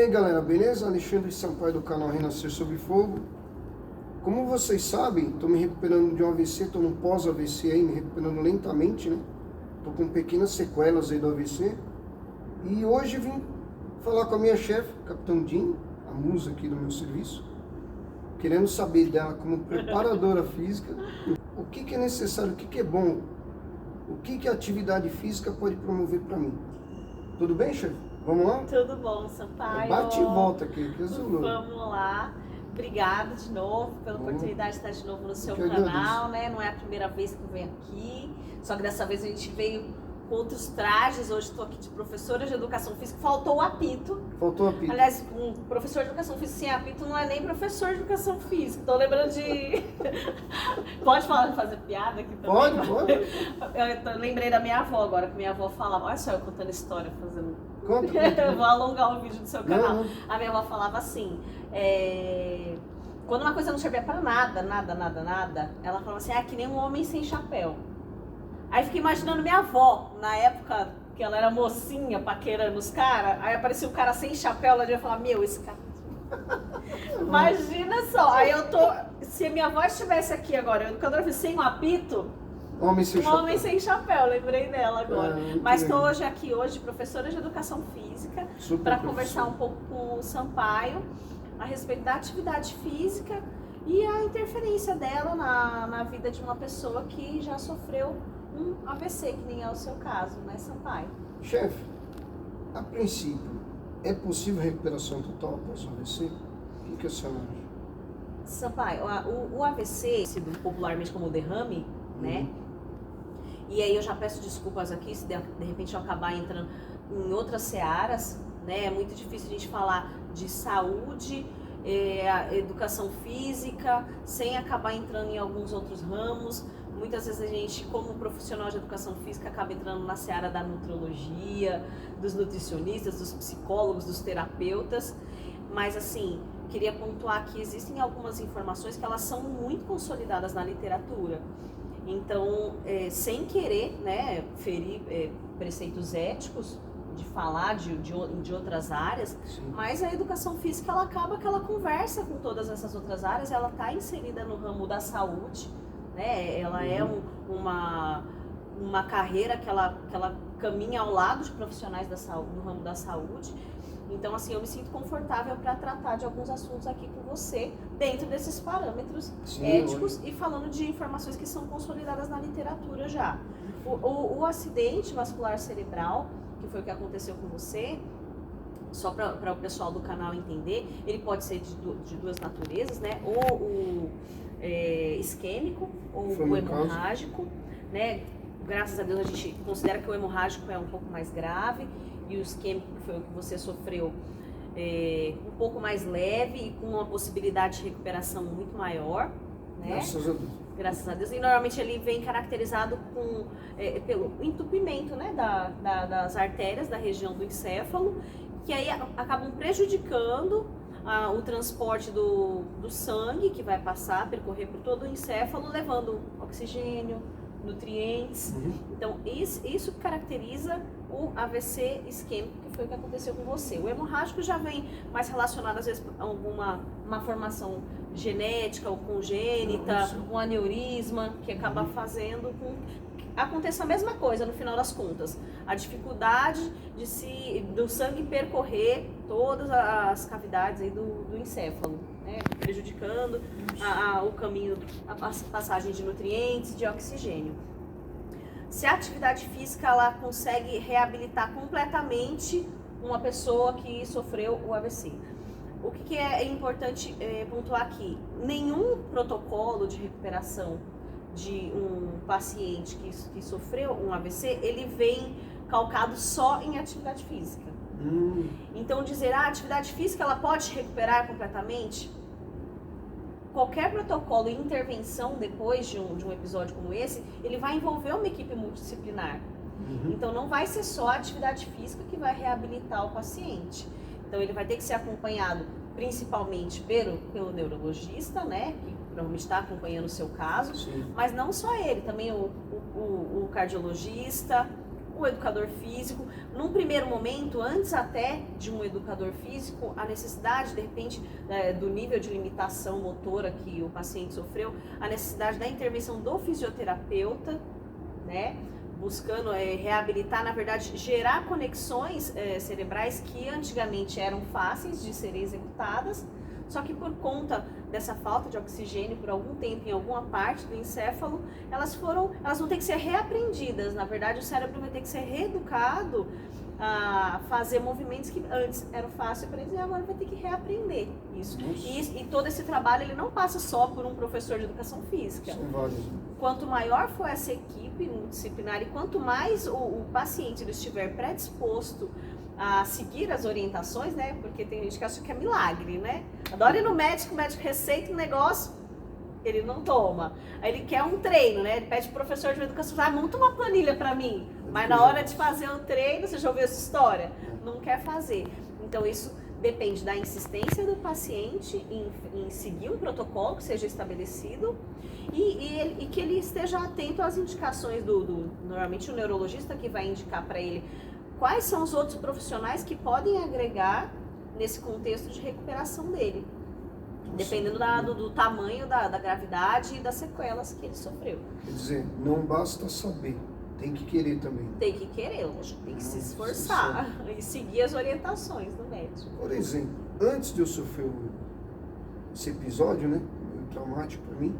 aí galera, beleza? Alexandre Sampaio do canal Renascer Sob Fogo. Como vocês sabem, estou me recuperando de um AVC, estou num pós-AVC aí, me recuperando lentamente, né? Estou com pequenas sequelas aí do AVC. E hoje vim falar com a minha chefe, Capitão Jim, a musa aqui do meu serviço, querendo saber dela como preparadora física, o que é necessário, o que é bom, o que a atividade física pode promover para mim. Tudo bem, chefe? Vamos lá? Tudo bom, Sampaio? Bate e volta aqui, que azulou. Vamos lá. Obrigada de novo pela oportunidade de estar de novo no seu Eu canal, né? Não é a primeira vez que eu venho aqui, só que dessa vez a gente veio com outros trajes. Hoje estou aqui de professora de educação física. Faltou o apito. Faltou o apito. Aliás, um professor de educação física sem apito não é nem professor de educação física. Estou lembrando de... Pode fazer piada aqui também? Pode. Eu lembrei da minha avó agora, que minha avó falava... Olha só eu contando história, fazendo... Conta. Eu vou alongar o vídeo do seu canal. Não. A minha avó falava assim... Quando uma coisa não servia pra nada, ela falava assim, que nem um homem sem chapéu. Aí fiquei imaginando minha avó, na época que ela era mocinha, paquerando os caras, aí aparecia um cara sem chapéu, ela devia falar, meu, esse cara... Imagina só, aí eu tô... Se a minha avó estivesse aqui agora, educadora sem um apito, Homem sem chapéu. Homem sem chapéu, lembrei dela agora. Mas estou legal. hoje professora de educação física, Super para professor. conversar um pouco com o Sampaio a respeito da atividade física e a interferência dela na vida de uma pessoa que já sofreu um AVC, que nem é o seu caso, né, Sampaio? Chefe, a princípio, é possível recuperação total após o AVC? O que a senhora acha? Sampaio, o AVC, sido popularmente como derrame, né? E aí eu já peço desculpas aqui se de repente eu acabar entrando em outras searas, né? É muito difícil a gente falar de saúde, educação física, sem acabar entrando em alguns outros ramos. Muitas vezes a gente, como profissional de educação física, acaba entrando na seara da nutrologia, dos nutricionistas, dos psicólogos, dos terapeutas. Mas assim, queria pontuar que existem algumas informações que elas são muito consolidadas na literatura. Então, sem querer, né, ferir preceitos éticos, de falar de outras áreas, sim, mas a educação física, ela acaba que ela conversa com todas essas outras áreas, ela está inserida no ramo da saúde, né, ela é uma carreira que ela caminha ao lado de profissionais da saúde, no ramo da saúde. Então, assim, eu me sinto confortável para tratar de alguns assuntos aqui com você, dentro desses parâmetros, sim, éticos, e falando de informações que são consolidadas na literatura já. O acidente vascular cerebral, que foi o que aconteceu com você, só para o pessoal do canal entender, ele pode ser de duas naturezas, né? Ou o isquêmico, ou o hemorrágico, né? Graças a Deus a gente considera que o hemorrágico é um pouco mais grave, e o isquêmico, que foi o que você sofreu, um pouco mais leve e com uma possibilidade de recuperação muito maior, né? Graças a Deus. Graças a Deus. E normalmente ele vem caracterizado pelo entupimento, né, das artérias da região do encéfalo, que aí acabam prejudicando o transporte do sangue, que vai percorrer por todo o encéfalo, levando oxigênio, nutrientes. Então isso caracteriza o AVC isquêmico, que foi o que aconteceu com você. O hemorrágico já vem mais relacionado às vezes a uma formação genética ou congênita, um aneurisma que acaba fazendo com que aconteça a mesma coisa no final das contas. A dificuldade do sangue percorrer todas as cavidades aí do encéfalo, né, prejudicando o caminho, a passagem de nutrientes, de oxigênio. Se a atividade física ela consegue reabilitar completamente uma pessoa que sofreu o AVC. O que é importante pontuar aqui? Nenhum protocolo de recuperação de um paciente que sofreu um AVC, ele vem calcado só em atividade física. Então dizer, a atividade física ela pode recuperar completamente? Qualquer protocolo e intervenção depois de um episódio como esse, ele vai envolver uma equipe multidisciplinar. Então não vai ser só a atividade física que vai reabilitar o paciente. Então ele vai ter que ser acompanhado principalmente pelo neurologista, né, que provavelmente está acompanhando o seu caso, sim, mas não só ele, também o cardiologista, o educador físico. Num primeiro momento, antes até de um educador físico, a necessidade, de repente, do nível de limitação motora que o paciente sofreu, a necessidade da intervenção do fisioterapeuta, né? Buscando reabilitar, na verdade, gerar conexões cerebrais que antigamente eram fáceis de serem executadas, só que por conta dessa falta de oxigênio por algum tempo em alguma parte do encéfalo, elas vão ter que ser reaprendidas. Na verdade, o cérebro vai ter que ser reeducado a fazer movimentos que antes eram fáceis para eles e agora vai ter que reaprender isso. E todo esse trabalho ele não passa só por um professor de educação física. São vários. Quanto maior for essa equipe multidisciplinar e quanto mais o paciente ele estiver predisposto a seguir as orientações, né? Porque tem gente que acha que é milagre, né? Adora ir no médico, o médico receita um negócio, ele não toma. Aí ele quer um treino, né? Ele pede pro professor de educação, monta uma planilha para mim. Mas na hora de fazer o treino, você já ouviu essa história? Não quer fazer. Então isso depende da insistência do paciente em seguir um protocolo que seja estabelecido e que ele esteja atento às indicações normalmente o neurologista que vai indicar para ele quais são os outros profissionais que podem agregar nesse contexto de recuperação dele, dependendo do tamanho da gravidade e das sequelas que ele sofreu. Quer dizer, não basta saber, tem que querer também. Tem que querer, lógico, tem que se esforçar e seguir as orientações do médico. Por exemplo, antes de eu sofrer esse episódio, né, meio traumático para mim,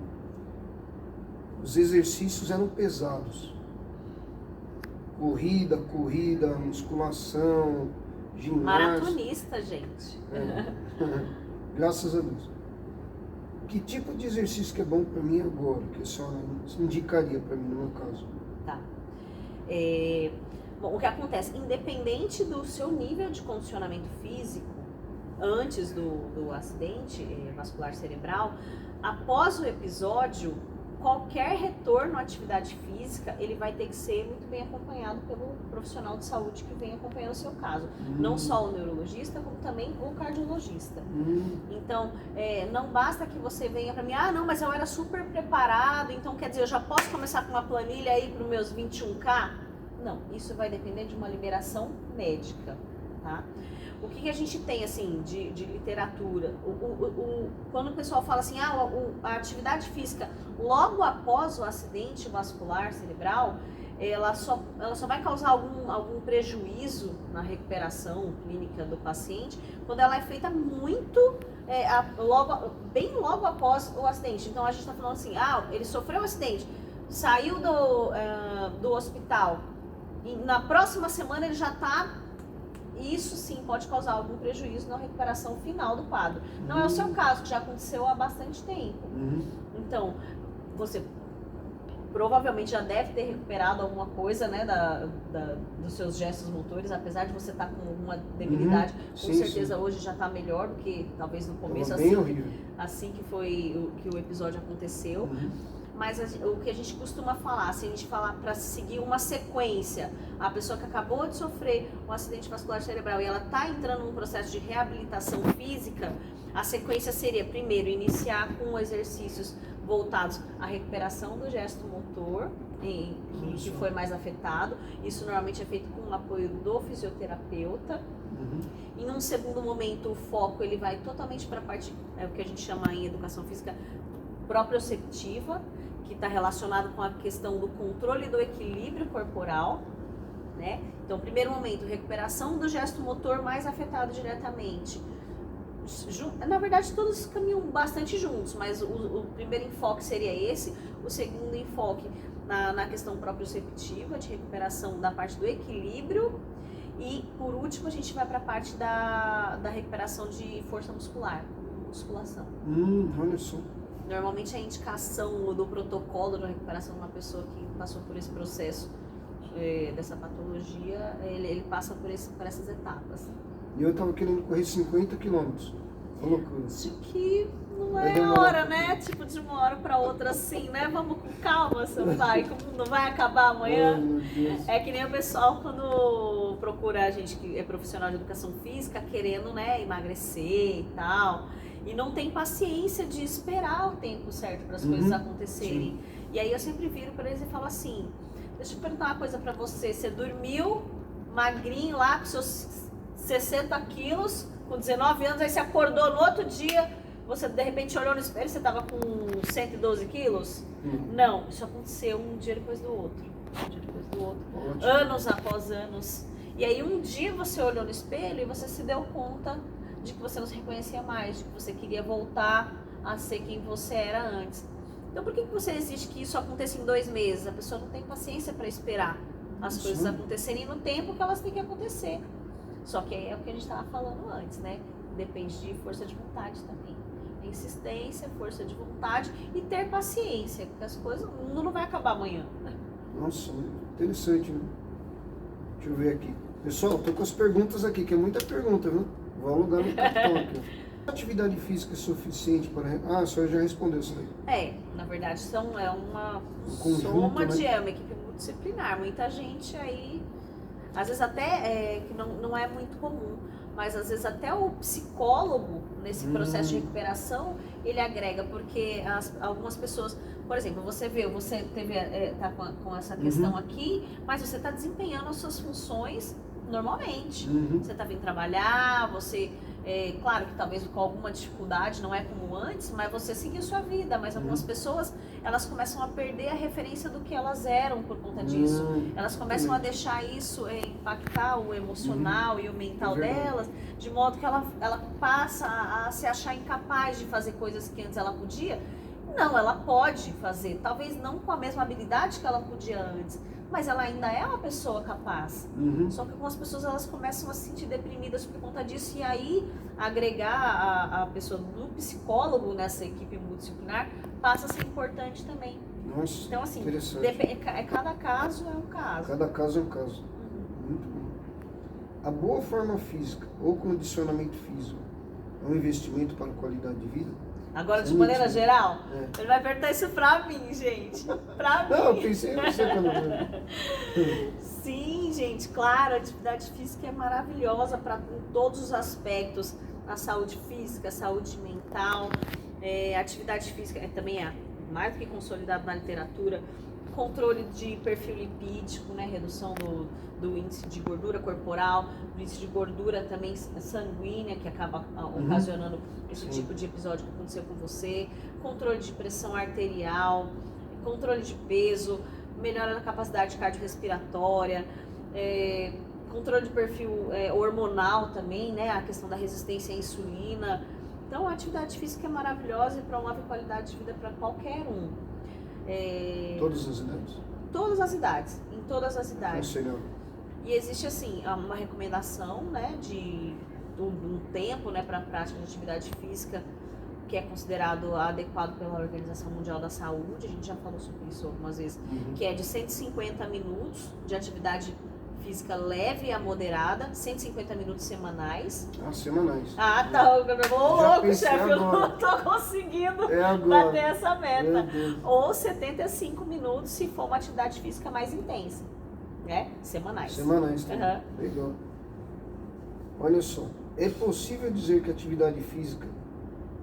os exercícios eram pesados. Corrida, musculação, ginástica. Maratonista, gente. Graças a Deus. Que tipo de exercício que é bom para mim agora, que a senhora indicaria para mim no meu caso? Tá. Bom, o que acontece, independente do seu nível de condicionamento físico, antes do acidente vascular cerebral, após o episódio, qualquer retorno à atividade física, ele vai ter que ser muito bem acompanhado pelo profissional de saúde que vem acompanhando o seu caso. Não só o neurologista, como também o cardiologista. Então, não basta que você venha para mim, não, mas eu era super preparado, então quer dizer, eu já posso começar com uma planilha aí para os meus 21K? Não, isso vai depender de uma liberação médica, tá? O que a gente tem, assim, de literatura? Quando o pessoal fala assim, a atividade física logo após o acidente vascular cerebral, ela só vai causar algum prejuízo na recuperação clínica do paciente quando ela é feita bem logo após o acidente. Então, a gente está falando assim, ele sofreu um acidente, saiu do hospital, e na próxima semana ele já está... Isso sim pode causar algum prejuízo na recuperação final do quadro. Não é o seu caso, que já aconteceu há bastante tempo. Então, você provavelmente já deve ter recuperado alguma coisa, né, dos seus gestos motores, apesar de você estar com alguma debilidade. Com certeza hoje já está melhor do que talvez no começo, assim que o episódio aconteceu. Mas o que a gente costuma falar, se a gente falar para seguir uma sequência, a pessoa que acabou de sofrer um acidente vascular cerebral e ela está entrando num processo de reabilitação física, a sequência seria, primeiro, iniciar com exercícios voltados à recuperação do gesto motor, que foi mais afetado. Isso normalmente é feito com o apoio do fisioterapeuta. E num segundo momento, o foco ele vai totalmente para a parte, o que a gente chama em educação física, proprioceptiva, que está relacionado com a questão do controle do equilíbrio corporal, né? Então, primeiro momento, recuperação do gesto motor mais afetado diretamente. Na verdade, todos caminham bastante juntos, mas o primeiro enfoque seria esse. O segundo enfoque na questão proprioceptiva, de recuperação da parte do equilíbrio. E, por último, a gente vai para a parte da recuperação de força musculação. Olha só. Normalmente a indicação do protocolo de recuperação de uma pessoa que passou por esse processo dessa patologia, ele passa por essas etapas. E eu estava querendo correr 50 quilômetros. Acho que não é hora, né? Tipo, de uma hora para outra assim, né? Vamos com calma, seu pai, como não vai acabar amanhã. É que nem o pessoal quando procura a gente que é profissional de educação física, querendo, né, emagrecer e tal. E não tem paciência de esperar o tempo certo para as coisas acontecerem. E aí eu sempre viro para eles e falo assim, deixa eu perguntar uma coisa para você, você dormiu magrinho lá com seus 60 quilos, com 19 anos, aí você acordou no outro dia, você de repente olhou no espelho e você estava com 112 quilos? Não, isso aconteceu um dia depois do outro, um dia depois do outro, Ótimo. anos após anos. E aí um dia você olhou no espelho e você se deu conta de que você não se reconhecia mais, de que você queria voltar a ser quem você era antes. Então por que você exige que isso aconteça em 2 meses? A pessoa não tem paciência para esperar as coisas acontecerem no tempo que elas têm que acontecer. Só que é o que a gente estava falando antes, né? Depende de força de vontade também. Insistência, força de vontade e ter paciência, porque as coisas, o mundo não vai acabar amanhã. Nossa, interessante, né? Deixa eu ver aqui. Pessoal, tô com as perguntas aqui, que é muita pergunta, viu? Vou alugar no cartão aqui. Atividade física é suficiente para... Ah, a senhora já respondeu isso daí. Na verdade, é uma conjunto, soma né? é uma equipe multidisciplinar. Muita gente aí, às vezes até, que não é muito comum, mas às vezes até o psicólogo, nesse processo de recuperação, ele agrega, porque algumas pessoas, por exemplo, você tá com essa questão aqui, mas você está desempenhando as suas funções normalmente. Você está vindo trabalhar, claro que talvez com alguma dificuldade, não é como antes, mas você seguiu sua vida. Mas algumas pessoas, elas começam a perder a referência do que elas eram por conta disso. Elas começam a deixar isso impactar o emocional e o mental delas, de modo que ela passa a se achar incapaz de fazer coisas que antes ela podia. Não, ela pode fazer, talvez não com a mesma habilidade que ela podia antes, mas ela ainda é uma pessoa capaz. Só que algumas pessoas, elas começam a se sentir deprimidas por conta disso, e aí agregar a pessoa do psicólogo nessa equipe multidisciplinar passa a ser importante também. Nossa, então, assim, interessante. cada caso é um caso. Cada caso é um caso. Muito bom. A boa forma física ou condicionamento físico é um investimento para a qualidade de vida? Agora, de maneira geral, É. ele vai perguntar isso pra mim, gente. Pra mim. Não, eu pensei em você quando eu... Sim, gente, claro, a atividade física é maravilhosa em todos os aspectos. A saúde física, a saúde mental. A atividade física também é mais do que consolidado na literatura. Controle de perfil lipídico, né? Redução do índice de gordura corporal, do índice de gordura também sanguínea, que acaba ocasionando esse tipo de episódio que aconteceu com você. Controle de pressão arterial, controle de peso, melhora na capacidade cardiorrespiratória, controle de perfil hormonal também, né? A questão da resistência à insulina. Então, a atividade física é maravilhosa e promove qualidade de vida para qualquer um. Todas as idades? Todas as idades, em todas as idades. Senhor. E existe, assim, uma recomendação, né, de um tempo, né, para a prática de atividade física que é considerado adequado pela Organização Mundial da Saúde, a gente já falou sobre isso algumas vezes, que é de 150 minutos de atividade física leve a moderada, 150 minutos semanais. Semanais. Ah, tá, ô louco, chefe, eu não tô conseguindo bater essa meta. Ou 75 minutos se for uma atividade física mais intensa, né? Semanais. Semanais também. Legal. Olha só, é possível dizer que a atividade física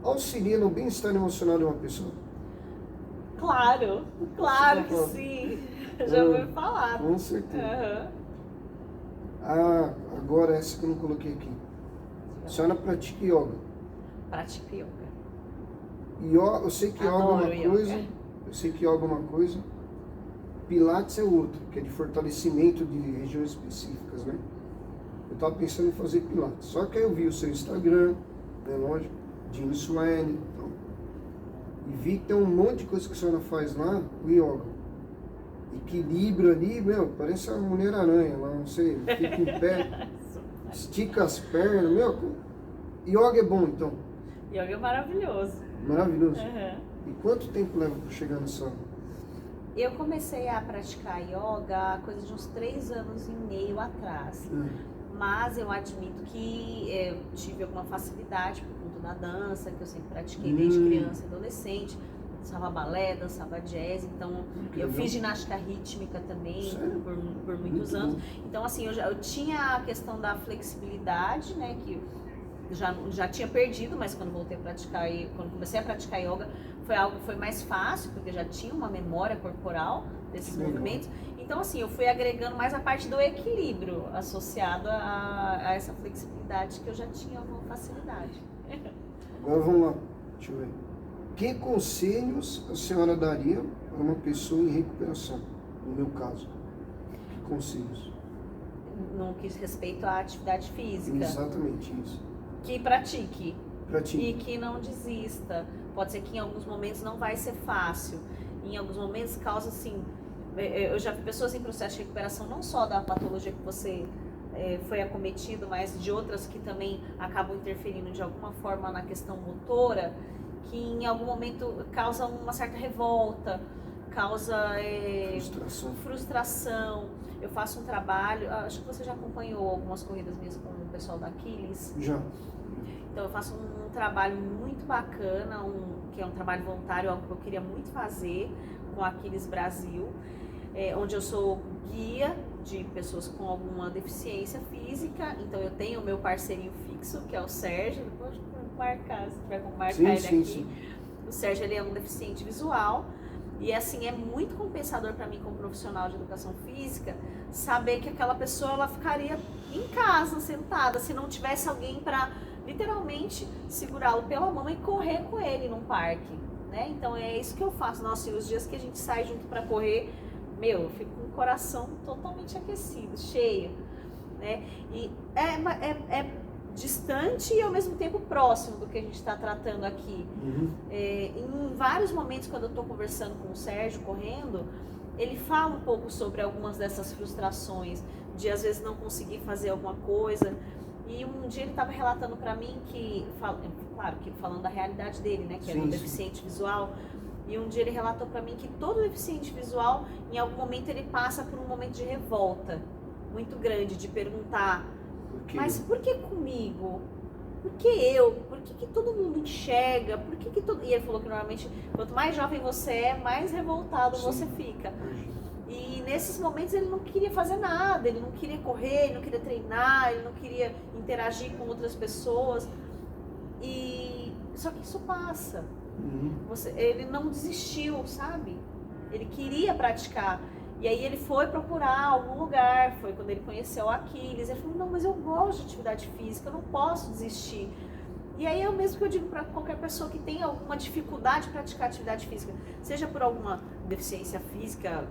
auxilia no bem-estar emocional de uma pessoa? Claro que sim. Já ouvi falar. Com certeza. Agora essa que eu não coloquei aqui. A senhora pratica yoga? Pratico yoga. Eu sei que yoga é uma coisa. Eu sei que yoga é uma coisa. Pilates é outra, que é de fortalecimento de regiões específicas, né? Eu estava pensando em fazer Pilates. Só que aí eu vi o seu Instagram, né, lógico, Jim Swain, então, e vi que tem um monte de coisa que a senhora faz lá, o yoga. Equilíbrio ali, parece uma Mulher-Aranha lá, não sei, fica em pé, estica as pernas, yoga é bom então? Yoga é maravilhoso. Maravilhoso? E quanto tempo leva para chegar nessa? Eu comecei a praticar yoga coisa de uns 3 anos e meio atrás. Mas eu admito que eu tive alguma facilidade por conta da dança, que eu sempre pratiquei desde criança e adolescente. Dançava balé, dançava jazz, então eu fiz ginástica rítmica também por muitos anos. Então, assim, eu tinha a questão da flexibilidade, né, que já tinha perdido, mas quando voltei a praticar, quando comecei a praticar yoga, foi algo que foi mais fácil, porque eu já tinha uma memória corporal desses movimentos. Então, assim, eu fui agregando mais a parte do equilíbrio associado a essa flexibilidade que eu já tinha uma facilidade. Agora vamos lá, deixa eu ver. Que conselhos a senhora daria para uma pessoa em recuperação, no meu caso? Que conselhos? No que diz respeito à atividade física. Exatamente isso. Que pratique. Pratique. E que não desista. Pode ser que em alguns momentos não vai ser fácil. Em alguns momentos causa, assim... Eu já vi pessoas em processo de recuperação, não só da patologia que você foi acometido, mas de outras que também acabam interferindo de alguma forma na questão motora, que em algum momento causa uma certa revolta, causa frustração. Eu faço um trabalho, acho que você já acompanhou algumas corridas minhas com o pessoal da Aquiles. Já. Então eu faço um trabalho muito bacana, que é um trabalho voluntário, algo que eu queria muito fazer com a Aquiles Brasil, onde eu sou guia de pessoas com alguma deficiência física. Então eu tenho o meu parceirinho fixo, que é o Sérgio, depois eu vou marcar, se tiver como marcar ele aqui. Sim. O Sérgio, ele é um deficiente visual. E assim, é muito compensador para mim como profissional de educação física saber que aquela pessoa ela ficaria em casa, sentada, se não tivesse alguém para literalmente segurá-lo pela mão e correr com ele num parque, né? Então é isso que eu faço. Nossa, e os dias que a gente sai junto para correr, eu fico com o coração totalmente aquecido, cheio, né? E é distante e ao mesmo tempo próximo do que a gente está tratando aqui. Em vários momentos, quando eu estou conversando com o Sérgio, correndo, ele fala um pouco sobre algumas dessas frustrações, de às vezes não conseguir fazer alguma coisa. E um dia ele estava relatando para mim que, claro, que falando da realidade dele, né, que é do deficiente visual, e um dia ele relatou para mim que todo deficiente visual, em algum momento ele passa por um momento de revolta muito grande, de perguntar: mas por que comigo? Por que eu? Por que todo mundo enxerga? Por que todo... E ele falou que normalmente, quanto mais jovem você é, mais revoltado você fica. E nesses momentos ele não queria fazer nada, ele não queria correr, ele não queria treinar, ele não queria interagir com outras pessoas. Só que isso passa. Ele não desistiu, sabe? Ele queria praticar. E aí ele foi procurar algum lugar, foi quando ele conheceu a Aquiles. Ele falou: não, mas eu gosto de atividade física, eu não posso desistir. E aí é o mesmo que eu digo para qualquer pessoa que tem alguma dificuldade de praticar atividade física, seja por alguma deficiência física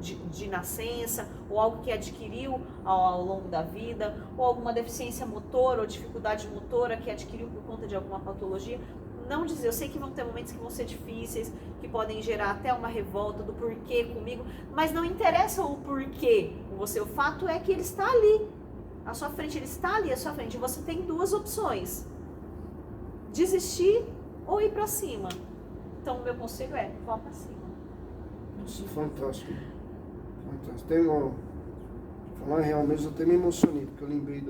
de nascença, ou algo que adquiriu ao longo da vida, ou alguma deficiência motora ou dificuldade motora que adquiriu por conta de alguma patologia. Não dizer, eu sei que vão ter momentos que vão ser difíceis, que podem gerar até uma revolta do porquê comigo, mas não interessa o porquê com você, o fato é que ele está ali, à sua frente, ele está ali à sua frente, e você tem duas opções: desistir ou ir para cima. Então o meu conselho é: vá para cima. Nossa, fantástico. Fantástico. Tem uma... Falar real mesmo, eu até me emocionei, porque eu lembrei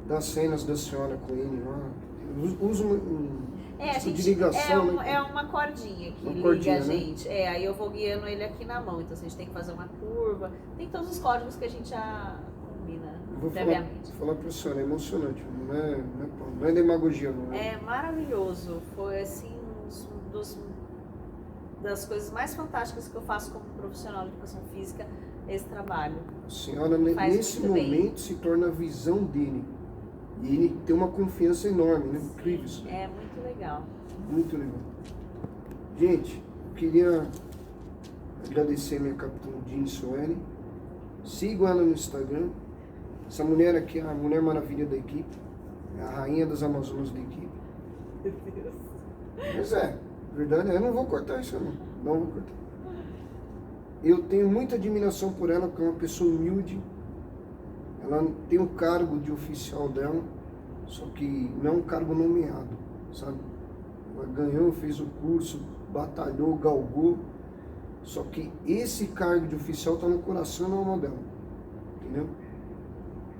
das cenas da senhora com ele lá. Usa tipo de ligação, né? É uma cordinha que liga a gente. Né? Aí eu vou guiando ele aqui na mão. Então a gente tem que fazer uma curva. Tem todos os códigos que a gente já combina previamente. Vou falar para a senhora, é emocionante. Não é demagogia, não é? É maravilhoso. Foi assim das coisas mais fantásticas que eu faço como profissional de educação física, esse trabalho. A senhora, nesse momento, se torna a visão dele. E ele tem uma confiança enorme, né? Incrível isso. É muito legal. Muito legal. Gente, eu queria agradecer minha capitã Jean Sueli. Sigam ela no Instagram. Essa mulher aqui é a Mulher Maravilha da equipe. É a rainha das Amazonas da equipe. Meu Deus. Mas verdade, eu não vou cortar isso não. Não vou cortar. Eu tenho muita admiração por ela, porque é uma pessoa humilde. Ela tem o cargo de oficial dela, só que não é um cargo nomeado, sabe? Ela ganhou, fez o curso, batalhou, galgou, só que esse cargo de oficial está no coração e na alma dela, entendeu?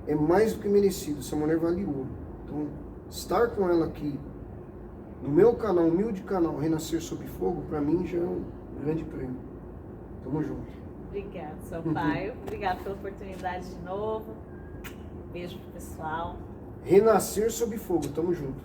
É mais do que merecido, essa mulher vale ouro. Então, estar com ela aqui, no meu canal, humilde canal, Renascer Sob Fogo, para mim já é um grande prêmio. Tamo junto. Obrigada, Sampaio. Obrigada pela oportunidade de novo. Beijo pro pessoal. Renascer Sob Fogo, tamo junto.